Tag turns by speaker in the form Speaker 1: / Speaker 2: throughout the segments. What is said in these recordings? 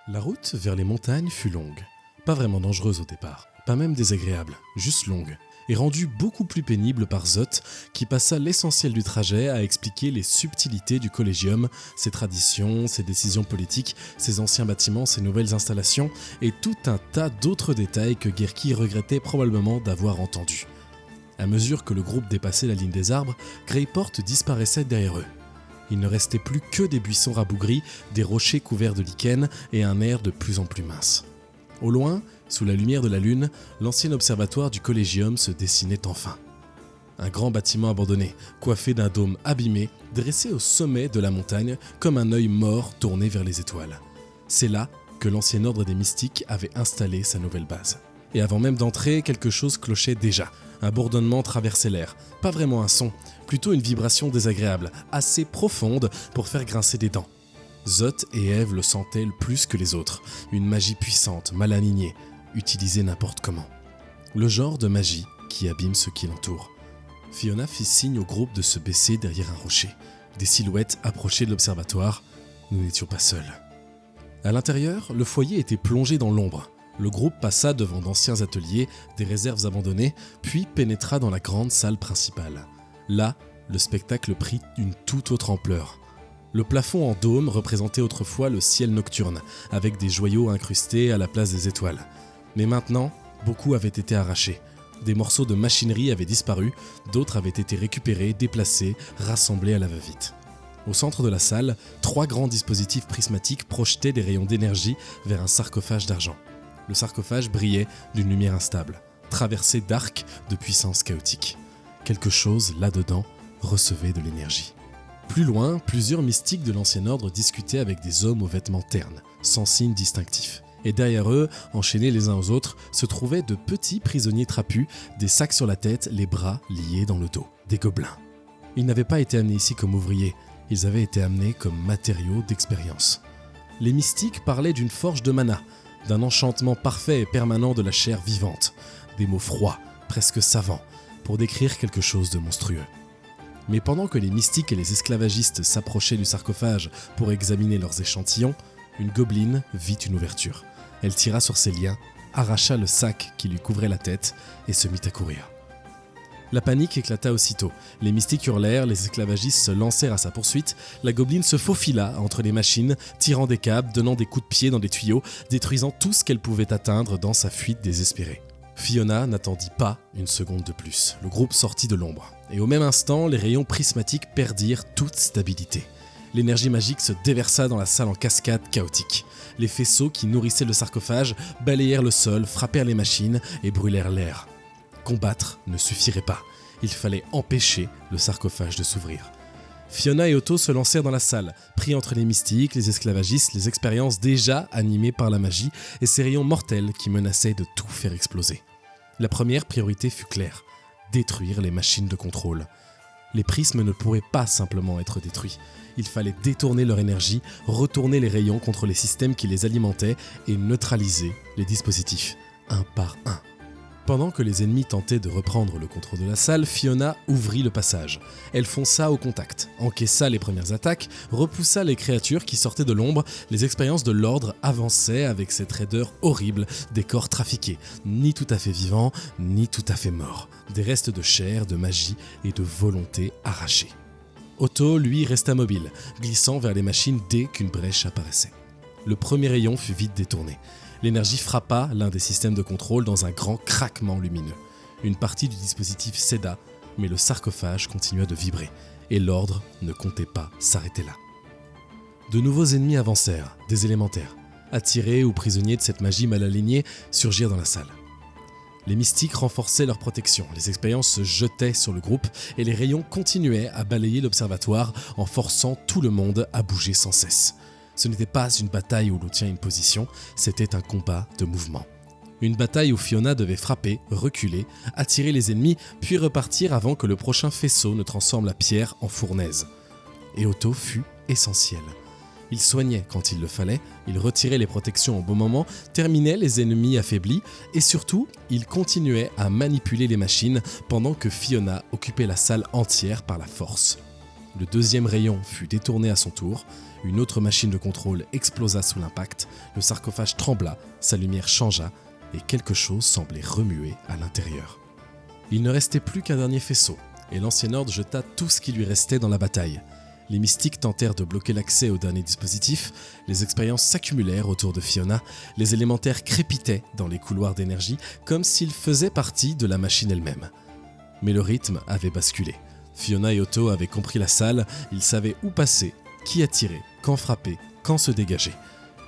Speaker 1: La route vers les montagnes fut longue. Pas vraiment dangereuse au départ, pas même désagréable, juste longue. Et rendue beaucoup plus pénible par Zot, qui passa l'essentiel du trajet à expliquer les subtilités du Collegium, ses traditions, ses décisions politiques, ses anciens bâtiments, ses nouvelles installations, et tout un tas d'autres détails que Gerki regrettait probablement d'avoir entendus. À mesure que le groupe dépassait la ligne des arbres, Greyport disparaissait derrière eux. Il ne restait plus que des buissons rabougris, des rochers couverts de lichen et un air de plus en plus mince. Au loin, sous la lumière de la lune, l'ancien observatoire du Collegium se dessinait enfin. Un grand bâtiment abandonné, coiffé d'un dôme abîmé, dressé au sommet de la montagne comme un œil mort tourné vers les étoiles. C'est là que l'ancien ordre des mystiques avait installé sa nouvelle base. Et avant même d'entrer, quelque chose clochait déjà. Un bourdonnement traversait l'air. Pas vraiment un son, plutôt une vibration désagréable, assez profonde pour faire grincer des dents. Zot et Eve le sentaient le plus que les autres. Une magie puissante, mal alignée, utilisée n'importe comment. Le genre de magie qui abîme ceux qui l'entourent. Fiona fit signe au groupe de se baisser derrière un rocher. Des silhouettes approchaient de l'observatoire. Nous n'étions pas seuls. À l'intérieur, le foyer était plongé dans l'ombre. Le groupe passa devant d'anciens ateliers, des réserves abandonnées, puis pénétra dans la grande salle principale. Là, le spectacle prit une toute autre ampleur. Le plafond en dôme représentait autrefois le ciel nocturne, avec des joyaux incrustés à la place des étoiles. Mais maintenant, beaucoup avaient été arrachés. Des morceaux de machinerie avaient disparu, d'autres avaient été récupérés, déplacés, rassemblés à la va-vite. Au centre de la salle, 3 grands dispositifs prismatiques projetaient des rayons d'énergie vers un sarcophage d'argent. Le sarcophage brillait d'une lumière instable, traversé d'arcs de puissance chaotique. Quelque chose, là-dedans, recevait de l'énergie. Plus loin, plusieurs mystiques de l'ancien ordre discutaient avec des hommes aux vêtements ternes, sans signe distinctif. Et derrière eux, enchaînés les uns aux autres, se trouvaient de petits prisonniers trapus, des sacs sur la tête, les bras liés dans le dos. Des gobelins. Ils n'avaient pas été amenés ici comme ouvriers, ils avaient été amenés comme matériaux d'expérience. Les mystiques parlaient d'une forge de mana, d'un enchantement parfait et permanent de la chair vivante, des mots froids, presque savants, pour décrire quelque chose de monstrueux. Mais pendant que les mystiques et les esclavagistes s'approchaient du sarcophage pour examiner leurs échantillons, une gobeline vit une ouverture. Elle tira sur ses liens, arracha le sac qui lui couvrait la tête et se mit à courir. La panique éclata aussitôt. Les mystiques hurlèrent, les esclavagistes se lancèrent à sa poursuite. La gobeline se faufila entre les machines, tirant des câbles, donnant des coups de pied dans des tuyaux, détruisant tout ce qu'elle pouvait atteindre dans sa fuite désespérée. Fiona n'attendit pas une seconde de plus. Le groupe sortit de l'ombre. Et au même instant, les rayons prismatiques perdirent toute stabilité. L'énergie magique se déversa dans la salle en cascade chaotique. Les faisceaux qui nourrissaient le sarcophage balayèrent le sol, frappèrent les machines et brûlèrent l'air. Combattre ne suffirait pas. Il fallait empêcher le sarcophage de s'ouvrir. Fiona et Otto se lancèrent dans la salle, pris entre les mystiques, les esclavagistes, les expériences déjà animées par la magie et ces rayons mortels qui menaçaient de tout faire exploser. La première priorité fut claire, détruire les machines de contrôle. Les prismes ne pourraient pas simplement être détruits. Il fallait détourner leur énergie, retourner les rayons contre les systèmes qui les alimentaient et neutraliser les dispositifs, un par un. Pendant que les ennemis tentaient de reprendre le contrôle de la salle, Fiona ouvrit le passage. Elle fonça au contact, encaissa les premières attaques, repoussa les créatures qui sortaient de l'ombre. Les expériences de l'ordre avançaient avec cette raideur horrible des corps trafiqués, ni tout à fait vivants, ni tout à fait morts. Des restes de chair, de magie et de volonté arrachés. Otto, lui, resta mobile, glissant vers les machines dès qu'une brèche apparaissait. Le premier rayon fut vite détourné. L'énergie frappa l'un des systèmes de contrôle dans un grand craquement lumineux. Une partie du dispositif céda, mais le sarcophage continua de vibrer, et l'ordre ne comptait pas s'arrêter là. De nouveaux ennemis avancèrent, des élémentaires. Attirés ou prisonniers de cette magie mal alignée, surgirent dans la salle. Les mystiques renforçaient leur protection, les expériences se jetaient sur le groupe, et les rayons continuaient à balayer l'observatoire en forçant tout le monde à bouger sans cesse. Ce n'était pas une bataille où l'on tient une position, c'était un combat de mouvement. Une bataille où Fiona devait frapper, reculer, attirer les ennemis, puis repartir avant que le prochain faisceau ne transforme la pierre en fournaise. Et Otto fut essentiel. Il soignait quand il le fallait, il retirait les protections au bon moment, terminait les ennemis affaiblis, et surtout, il continuait à manipuler les machines pendant que Fiona occupait la salle entière par la force. Le deuxième rayon fut détourné à son tour, une autre machine de contrôle explosa sous l'impact, le sarcophage trembla, sa lumière changea et quelque chose semblait remuer à l'intérieur. Il ne restait plus qu'un dernier faisceau, et l'Ancien Ordre jeta tout ce qui lui restait dans la bataille. Les mystiques tentèrent de bloquer l'accès au dernier dispositif, les expériences s'accumulèrent autour de Fiona, les élémentaires crépitaient dans les couloirs d'énergie comme s'ils faisaient partie de la machine elle-même. Mais le rythme avait basculé. Fiona et Otto avaient compris la salle, ils savaient où passer, qui attirer, quand frapper, quand se dégager.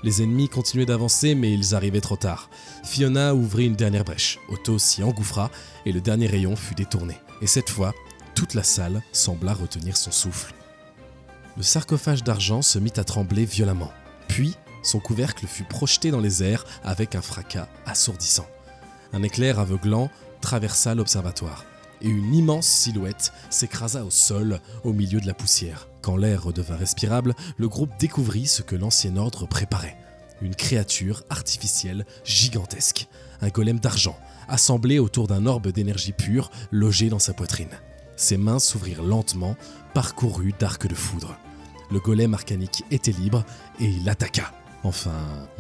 Speaker 1: Les ennemis continuaient d'avancer mais ils arrivaient trop tard. Fiona ouvrit une dernière brèche, Otto s'y engouffra et le dernier rayon fut détourné. Et cette fois, toute la salle sembla retenir son souffle. Le sarcophage d'argent se mit à trembler violemment. Puis, son couvercle fut projeté dans les airs avec un fracas assourdissant. Un éclair aveuglant traversa l'observatoire et une immense silhouette s'écrasa au sol au milieu de la poussière. Quand l'air redevint respirable, le groupe découvrit ce que l'Ancien Ordre préparait. Une créature artificielle gigantesque, un golem d'argent, assemblé autour d'un orbe d'énergie pure logé dans sa poitrine. Ses mains s'ouvrirent lentement, parcourues d'arcs de foudre. Le golem arcanique était libre et il attaqua. Enfin,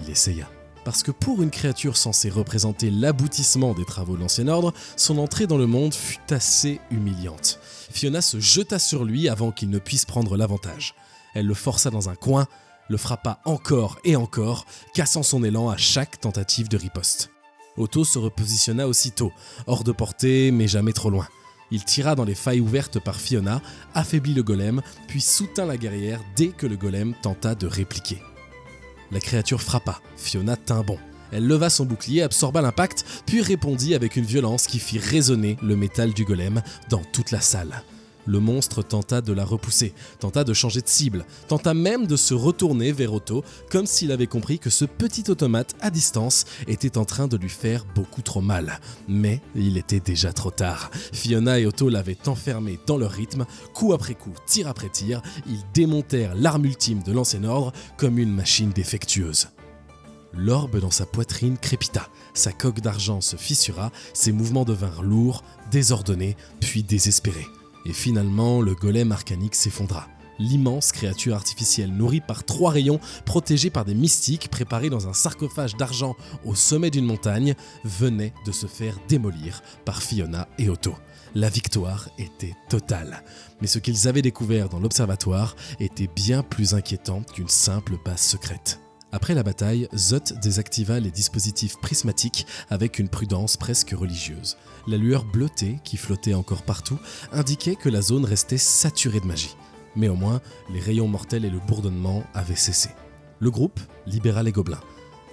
Speaker 1: il essaya. Parce que pour une créature censée représenter l'aboutissement des travaux de l'Ancien Ordre, son entrée dans le monde fut assez humiliante. Fiona se jeta sur lui avant qu'il ne puisse prendre l'avantage. Elle le força dans un coin, le frappa encore et encore, cassant son élan à chaque tentative de riposte. Otto se repositionna aussitôt, hors de portée mais jamais trop loin. Il tira dans les failles ouvertes par Fiona, affaiblit le golem, puis soutint la guerrière dès que le golem tenta de répliquer. La créature frappa, Fiona tint bon. Elle leva son bouclier, absorba l'impact, puis répondit avec une violence qui fit résonner le métal du golem dans toute la salle. Le monstre tenta de la repousser, tenta de changer de cible, tenta même de se retourner vers Otto, comme s'il avait compris que ce petit automate à distance était en train de lui faire beaucoup trop mal. Mais il était déjà trop tard. Fiona et Otto l'avaient enfermé dans leur rythme, coup après coup, tir après tir, ils démontèrent l'arme ultime de l'Ancien Ordre comme une machine défectueuse. L'orbe dans sa poitrine crépita, sa coque d'argent se fissura, ses mouvements devinrent lourds, désordonnés, puis désespérés. Et finalement, le golem arcanique s'effondra. L'immense créature artificielle nourrie par 3 rayons, protégée par des mystiques préparés dans un sarcophage d'argent au sommet d'une montagne, venait de se faire démolir par Fiona et Otto. La victoire était totale. Mais ce qu'ils avaient découvert dans l'observatoire était bien plus inquiétant qu'une simple base secrète. Après la bataille, Zot désactiva les dispositifs prismatiques avec une prudence presque religieuse. La lueur bleutée, qui flottait encore partout, indiquait que la zone restait saturée de magie. Mais au moins, les rayons mortels et le bourdonnement avaient cessé. Le groupe libéra les gobelins.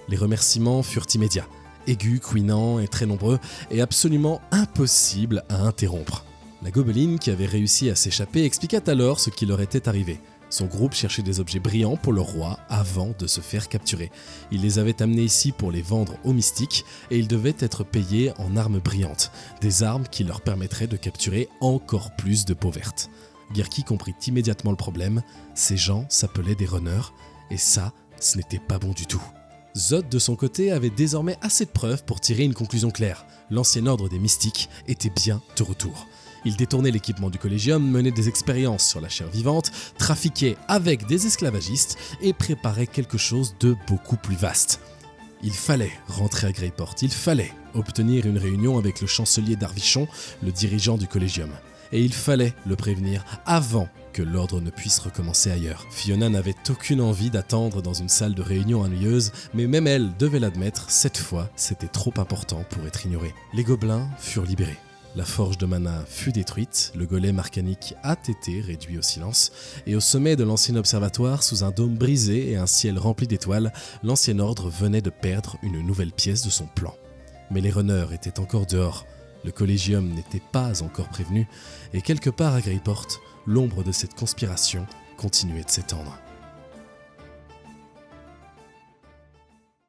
Speaker 1: Les remerciements furent immédiats, aigus, couinants et très nombreux, et absolument impossibles à interrompre. La gobeline qui avait réussi à s'échapper expliqua alors ce qui leur était arrivé. Son groupe cherchait des objets brillants pour leur roi avant de se faire capturer. Il les avait amenés ici pour les vendre aux mystiques et ils devaient être payés en armes brillantes, des armes qui leur permettraient de capturer encore plus de peau verte. Gherky comprit immédiatement le problème, ces gens s'appelaient des runners et ça, ce n'était pas bon du tout. Zod de son côté avait désormais assez de preuves pour tirer une conclusion claire. L'Ancien Ordre des mystiques était bien de retour. Il détournait l'équipement du Collégium, menait des expériences sur la chair vivante, trafiquait avec des esclavagistes et préparait quelque chose de beaucoup plus vaste. Il fallait rentrer à Greyport, il fallait obtenir une réunion avec le chancelier d'Arvichon, le dirigeant du Collégium. Et il fallait le prévenir avant que l'ordre ne puisse recommencer ailleurs. Fiona n'avait aucune envie d'attendre dans une salle de réunion ennuyeuse, mais même elle devait l'admettre, cette fois c'était trop important pour être ignoré. Les gobelins furent libérés. La forge de mana fut détruite, le golem arcanique a été réduit au silence, et au sommet de l'ancien observatoire, sous un dôme brisé et un ciel rempli d'étoiles, l'Ancien Ordre venait de perdre une nouvelle pièce de son plan. Mais les runners étaient encore dehors, le Collégium n'était pas encore prévenu, et quelque part à Greyport, l'ombre de cette conspiration continuait de s'étendre.